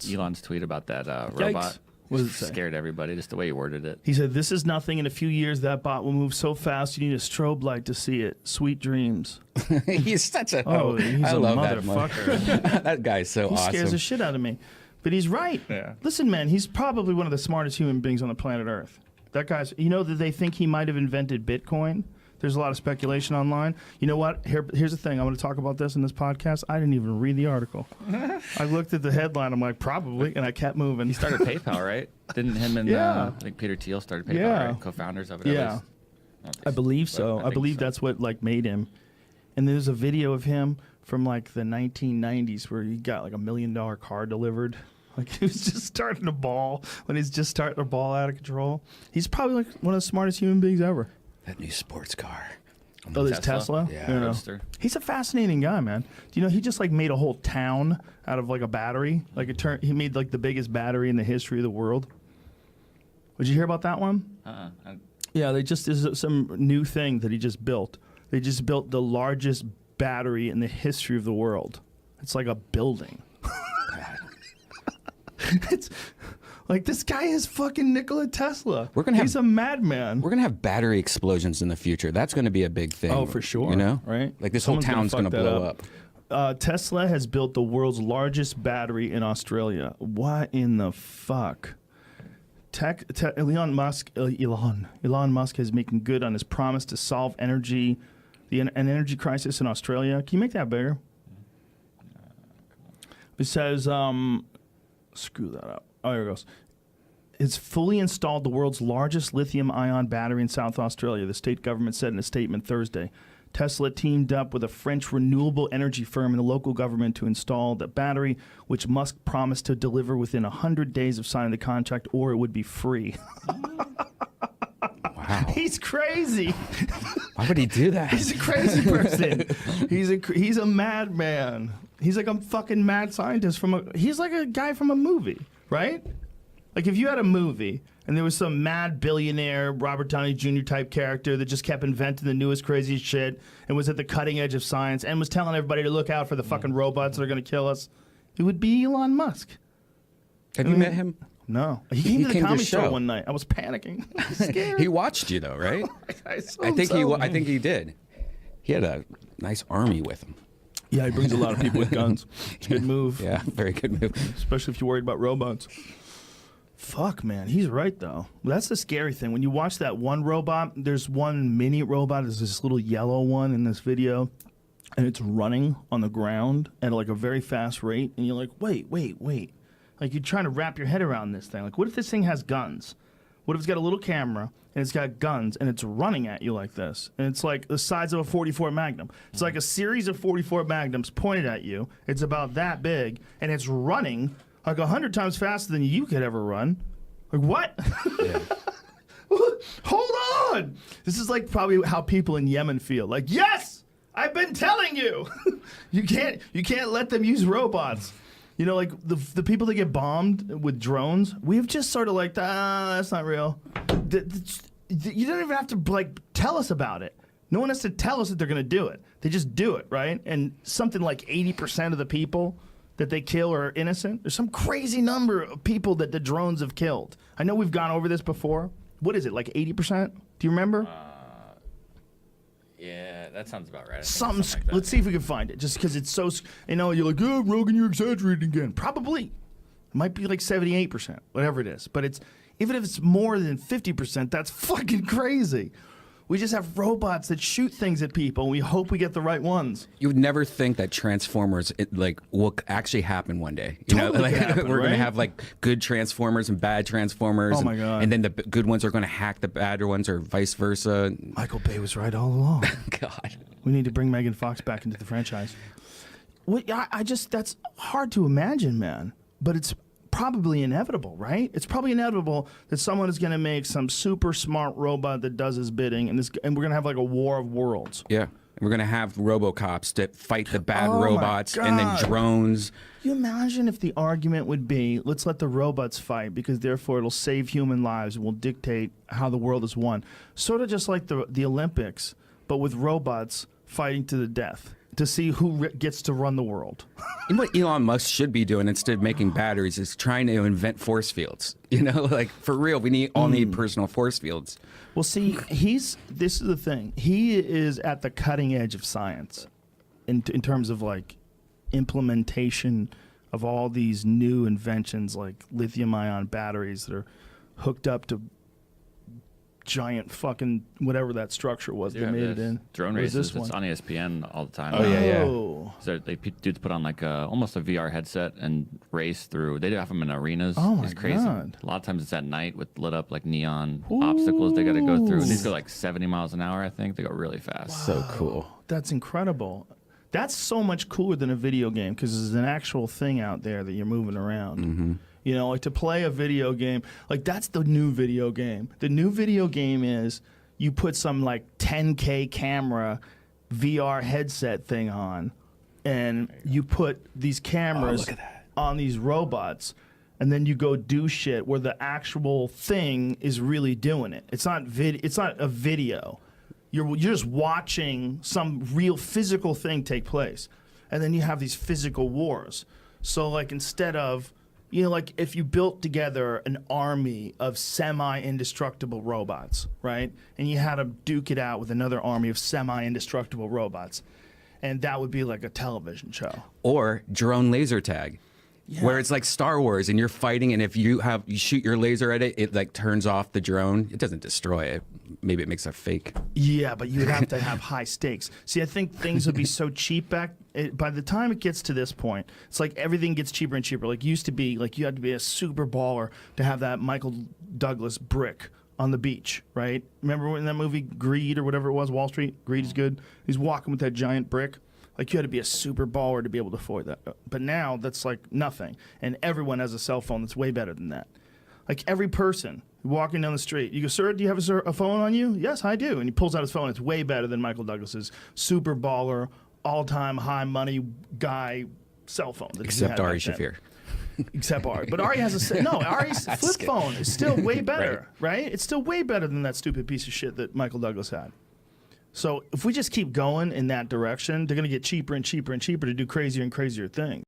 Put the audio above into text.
Elon's tweet about that robot. What does it say? Scared everybody, just the way he worded it. He said, "This is nothing. In a few years, that bot will move so fast you need a strobe light to see it. Sweet dreams." He's such a he's I a love motherfucker. That guy's so He awesome. scares the shit out of me. But he's right. Yeah. Listen, man, he's probably one of the smartest human beings on the planet Earth. That guy's, you know that they think he might have invented Bitcoin? There's a lot of speculation online. You know what? Here's the thing. I want to talk about this in this podcast. I didn't even read the article. I looked at the headline. I'm like, probably, and I kept moving. He started PayPal, right? Didn't him and I think Peter Thiel started PayPal, right? Co-founders of it. Yeah. I believe so. I believe that's what like made him. And there's a video of him from like the 1990s where he got like $1 million car delivered. Like he was just starting to ball when he's just starting to ball out of control. He's probably like one of the smartest human beings ever. That new sports car. Oh, this Tesla? Yeah. Roadster. He's a fascinating guy, man. Do you know he just like made a whole town out of like a battery? Like he made like the biggest battery in the history of the world. Did you hear about that one? Yeah, there's some new thing that he just built. They just built the largest battery in the history of the world. It's like a building. It's like this guy is fucking Nikola Tesla. He's a madman. We're gonna have battery explosions in the future. That's gonna be a big thing. Oh, for sure. You know, right? Like this Someone's whole town's gonna blow up. Tesla has built the world's largest battery in Australia. What in the fuck? Elon Musk is making good on his promise to solve an energy crisis in Australia. Can you make that bigger? It says, screw that up. Oh, here it goes. It's fully installed the world's largest lithium-ion battery in South Australia, the state government said in a statement Thursday. Tesla teamed up with a French renewable energy firm and the local government to install the battery, which Musk promised to deliver within 100 days of signing the contract, or it would be free. Wow. He's crazy. Why would he do that? He's a crazy person. He's a madman. He's like a fucking mad scientist he's like a guy from a movie, right? Like if you had a movie and there was some mad billionaire Robert Downey Jr. type character that just kept inventing the newest craziest shit and was at the cutting edge of science and was telling everybody to look out for the fucking robots that are going to kill us, it would be Elon Musk. Have you met him? No. He came to the comedy show show one night. I was panicking. I was scared. He watched you though, right? I think he did. He had a nice army with him. Yeah, he brings a lot of people with guns. It's a good move. Yeah, very good move. Especially if you're worried about robots. Fuck, man. He's right, though. That's the scary thing. When you watch that one robot, there's one mini robot. There's this little yellow one in this video. And it's running on the ground at like a very fast rate. And you're like, wait. Like you're trying to wrap your head around this thing. Like what if this thing has guns? What if it's got a little camera and it's got guns and it's running at you like this? And it's like the size of a 44 Magnum. It's like a series of 44 Magnums pointed at you. It's about that big and it's running like 100 times faster than you could ever run. Like what? Yeah. Hold on. This is like probably how people in Yemen feel. Like, yes, I've been telling you. You can't let them use robots. You know, like the people that get bombed with drones, we've just sort of like, that's not real. You don't even have to like tell us about it. No one has to tell us that they're going to do it. They just do it, right? And something like 80% of the people that they kill are innocent. There's some crazy number of people that the drones have killed. I know we've gone over this before. What is it, like 80%? Do you remember? Yeah, that sounds about right. Something like that. Let's see if we can find it. Just because it's so, you're like, oh, Rogan, you're exaggerating again. Probably. It might be like 78%, whatever it is. But even if it's more than 50%, that's fucking crazy. We just have robots that shoot things at people, and we hope we get the right ones. You would never think that Transformers will actually happen one day. You Totally know, like happen, we're going right? to have like good Transformers and bad Transformers. Oh my God. And then the good ones are going to hack the bad ones, or vice versa. Michael Bay was right all along. God. We need to bring Megan Fox back into the franchise. That's hard to imagine, man. But it's probably inevitable, right? It's probably inevitable that someone is going to make some super smart robot that does his bidding, and we're going to have like a war of worlds. Yeah. We're going to have RoboCops that fight the bad Oh my robots, and then God. drones. Can you imagine if the argument would be, let's let the robots fight because therefore it'll save human lives and will dictate how the world is won. Sort of just like the Olympics, but with robots fighting to the death. to see who gets to run the world. And what Elon Musk should be doing instead of making batteries is trying to invent force fields. You know, like for real, we all need personal force fields. Well, see, this is the thing. He is at the cutting edge of science in terms of like implementation of all these new inventions like lithium-ion batteries that are hooked up to giant fucking whatever that structure was they made it in. Drone races. It's on ESPN all the time. Oh, yeah. So dudes put on like almost a VR headset and race through. They do have them in arenas. Oh my it's crazy. God. A lot of times it's at night with lit up like neon obstacles they got to go through. And these go like 70 miles an hour, I think. They go really fast. Wow. So cool. That's incredible. That's so much cooler than a video game because there's an actual thing out there that you're moving around. Mm-hmm. You know, like to play a video game, like that's the new video game. The new video game is you put some like 10K camera VR headset thing on, and you put these cameras on these robots, and then you go do shit where the actual thing is really doing it. It's not a video. You're just watching some real physical thing take place, and then you have these physical wars. So like instead of, you know, like if you built together an army of semi-indestructible robots, right? And you had to duke it out with another army of semi-indestructible robots. And that would be like a television show. Or drone laser tag. Yeah. Where it's like Star Wars and you're fighting, and if you shoot your laser at it, it like turns off the drone. It doesn't destroy it. Maybe it makes it fake. Yeah, but you would have to have high stakes. See, I think things would be so cheap by the time it gets to this point, it's like everything gets cheaper and cheaper. Like used to be, like you had to be a super baller to have that Michael Douglas brick on the beach, right? Remember in that movie Greed or whatever it was, Wall Street? Greed is good. He's walking with that giant brick. Like you had to be a super baller to be able to afford that. But now that's like nothing. And everyone has a cell phone that's way better than that. Like every person walking down the street, you go, sir, do you have a phone on you? Yes, I do. And he pulls out his phone. It's way better than Michael Douglas's super baller, all-time high money guy cell phone. Except Ari Shaffir. Except Ari. But Ari has Ari's flip phone is still way better, right? It's still way better than that stupid piece of shit that Michael Douglas had. So if we just keep going in that direction, they're going to get cheaper and cheaper and cheaper to do crazier and crazier things.